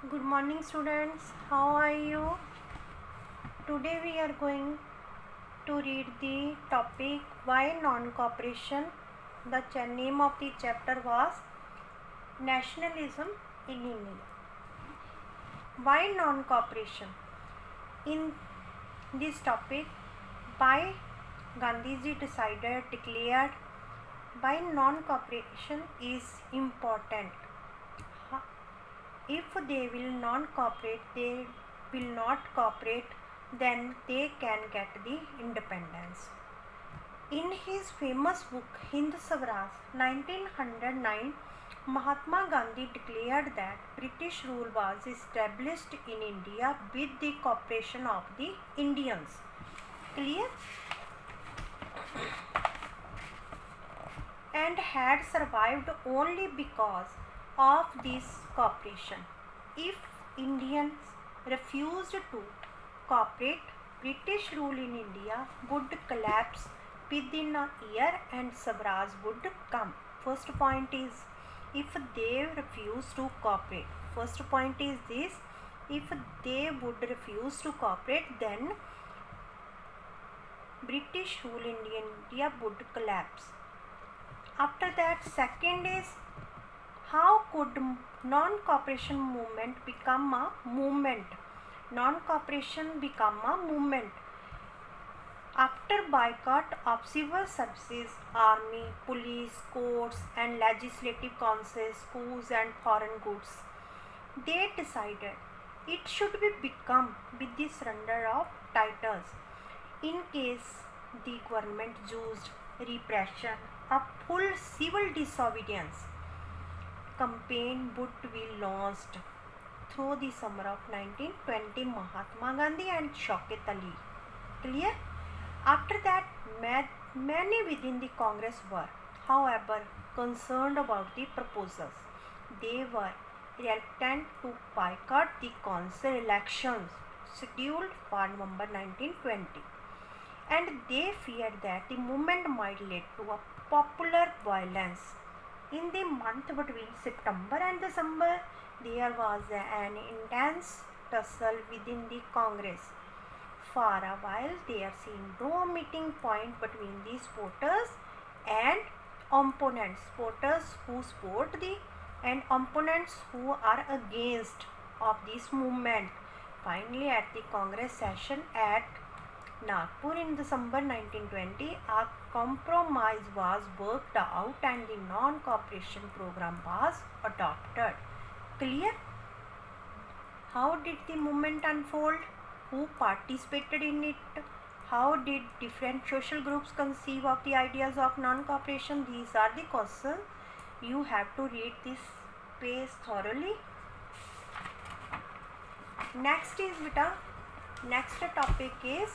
Good morning, students. How are you? Today we are going to read the topic Why Non-Cooperation. The name of the chapter was Nationalism in India. Why non-cooperation? In this topic, why Gandhiji declared why non-cooperation is important. If they will not cooperate, they will not cooperate, then they can get the independence. In his famous book Hind Swaraj 1909, Mahatma Gandhi declared that British rule was established in India with the cooperation of the Indians. Clear? And had survived only because of this cooperation. If Indians refused to cooperate, British rule in India would collapse within a year and Swaraj would come. First point is, if they refuse to cooperate. First point is this, if they would refuse to cooperate, then British rule in India would collapse. After that, second is, how could non-cooperation movement become a movement? Non-cooperation become a movement. After boycott of civil services, army, police, courts and legislative councils, schools and foreign goods, they decided it should be become with the surrender of titles. In case the government used repression, a full civil disobedience campaign would be launched through the summer of 1920. Mahatma Gandhi and Shaukat Ali. Clear? After that, many within the Congress were, however, concerned about the proposals. They were reluctant to boycott the council elections scheduled for November 1920, and they feared that the movement might lead to a popular violence. In the month between September and December, there was an intense tussle within the Congress. For a while, there seemed no meeting point between the supporters and opponents. Supporters who support the and opponents who are against of this movement. Finally, at the Congress session at Nagpur in December 1920, a compromise was worked out and the non-cooperation program was adopted. Clear? How did the movement unfold? Who participated in it? How did different social groups conceive of the ideas of non-cooperation? These are the questions. You have to read this page thoroughly. Next is beta. Next topic is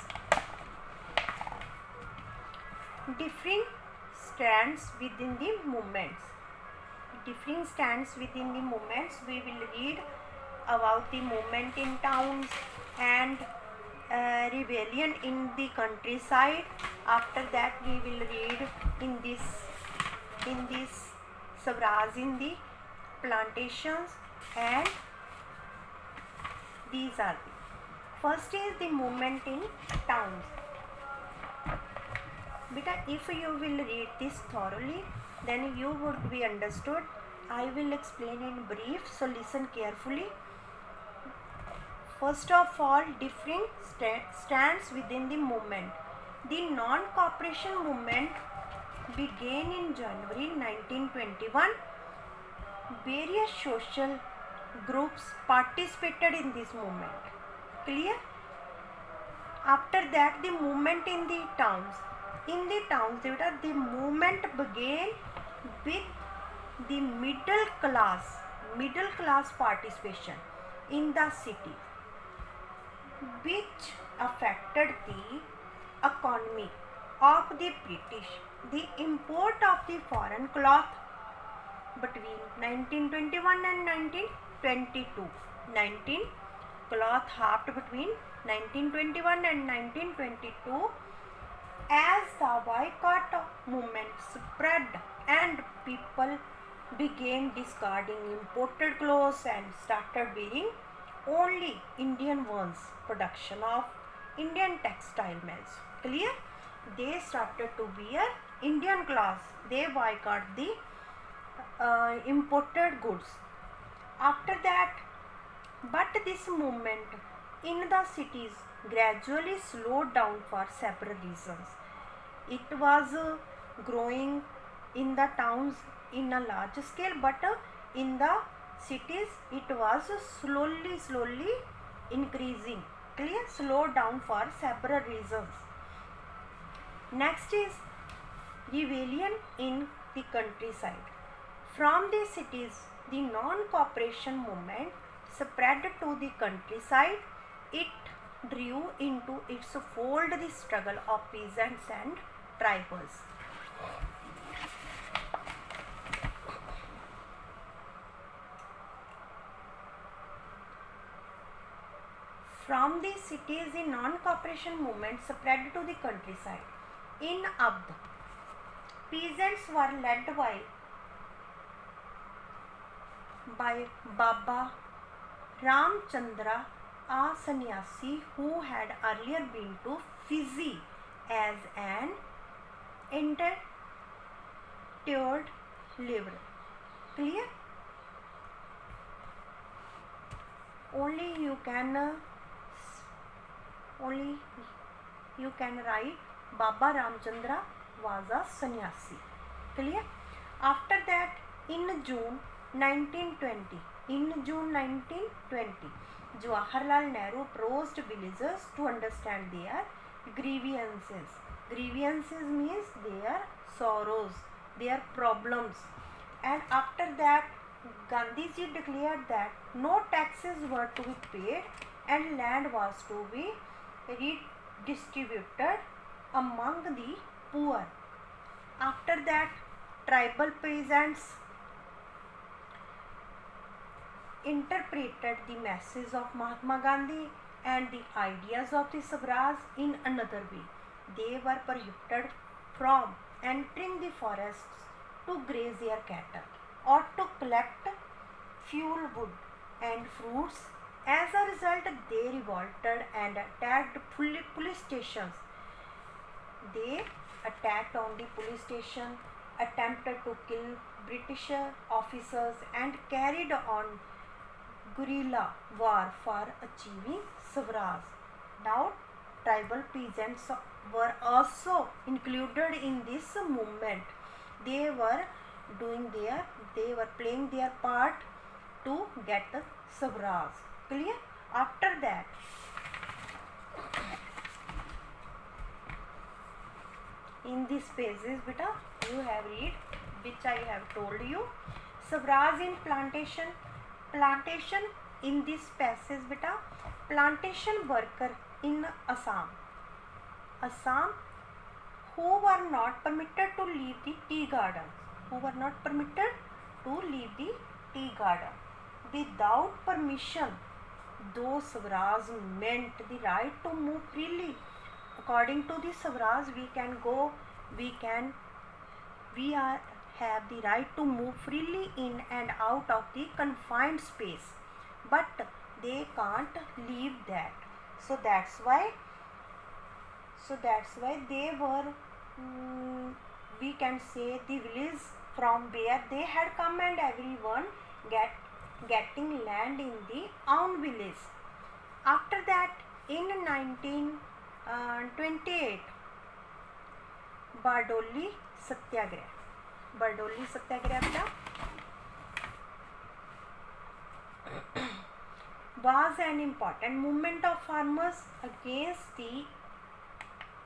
differing strands within the movements. Differing strands within the movements. We will read about the movement in towns and rebellion in the countryside. After that, we will read in this Swaraj in the plantations, and these are the first is the movement in towns. Because if you will read this thoroughly, then you would be understood. I will explain in brief, so listen carefully. First of all, differing stands within the movement. The non-cooperation movement began in January 1921. Various social groups participated in this movement. Clear? After that, the movement in the towns. In the towns, the movement began with the middle class participation in the city, which affected the economy of the British. The import of the foreign cloth between 1921 and 1922. Cloth halved between 1921 and 1922 as the boycott movement spread and people began discarding imported clothes and started wearing only Indian ones. Production of Indian textile mills. Clear? They started to wear Indian clothes. They boycott the imported goods. After that, but this movement in the cities gradually slowed down for several reasons. It was growing in the towns in a large scale, but in the cities it was slowly increasing. Clear? Slow down for several reasons. Next is rebellion in the countryside. From the cities, the non-cooperation movement spread to the countryside. It drew into its fold the struggle of peasants and tribals. From the cities, the non-cooperation movement spread to the countryside. In Abd, peasants were led by Baba Ramchandra, a sannyasi who had earlier been to Fiji as an interred labor. Clear? Only you can write Baba Ramchandra was a sannyasi. Clear? After that, in June 1920, Jawaharlal Nehru approached villagers to understand their grievances. Grievances means their sorrows, their problems. And after that, Gandhiji declared that no taxes were to be paid and land was to be redistributed among the poor. After that, tribal peasants interpreted the message of Mahatma Gandhi and the ideas of the Swaraj in another way. They were prohibited from entering the forests to graze their cattle or to collect fuel wood and fruits. As a result, they revolted and attacked police stations. They attacked on the police station, attempted to kill British officers and carried on guerrilla war for achieving Swaraj. Now, tribal peasants were also included in this movement. They were playing their part to get Swaraj. Clear? After that, in these pages, beta, you have read which I have told you. Swaraj in plantation. Plantation in this passage, beta. Plantation worker in Assam. Assam who were not permitted to leave the tea garden. Without permission, though Swaraj meant the right to move freely. According to the Swaraj, we have the right to move freely in and out of the confined space, but they can't leave that. So that's why they were, we can say, the village from where they had come, and everyone getting land in the own village. After that, in 1928, Bardoli Satyagraha was an important movement of farmers against the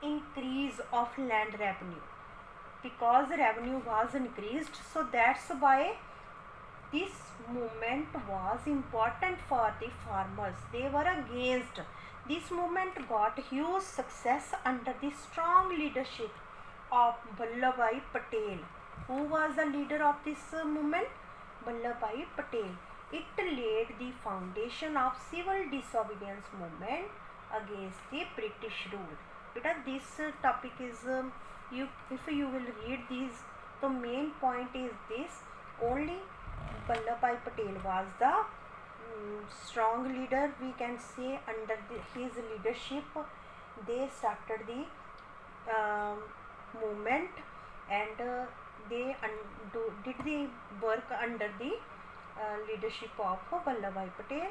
increase of land revenue. Because revenue was increased, so that's why this movement was important for the farmers. They were against. This movement got huge success under the strong leadership of Vallabhbhai Patel. Who was the leader of this movement? Vallabhbhai Patel. It laid the foundation of civil disobedience movement against the British rule. Because this topic is, if you will read these, the main point is this: only Vallabhbhai Patel was the strong leader, we can say. Under his leadership they started the movement, and they did the work under the leadership of Vallabhbhai Patel.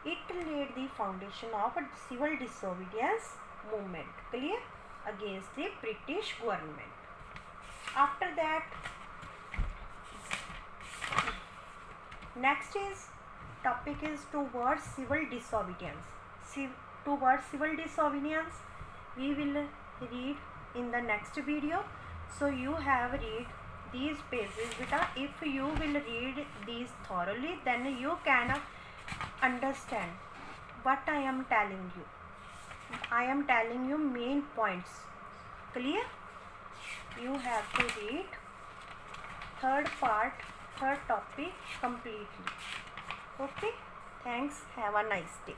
It laid the foundation of a civil disobedience movement, clear, against the British government. After that, next is topic is towards civil disobedience. Towards civil disobedience we will read in the next video. So you have read these pages beta. If you will read these thoroughly, then you can understand what I am telling you. I am telling you main points, clear. You have to read third topic completely. Okay, thanks, have a nice day.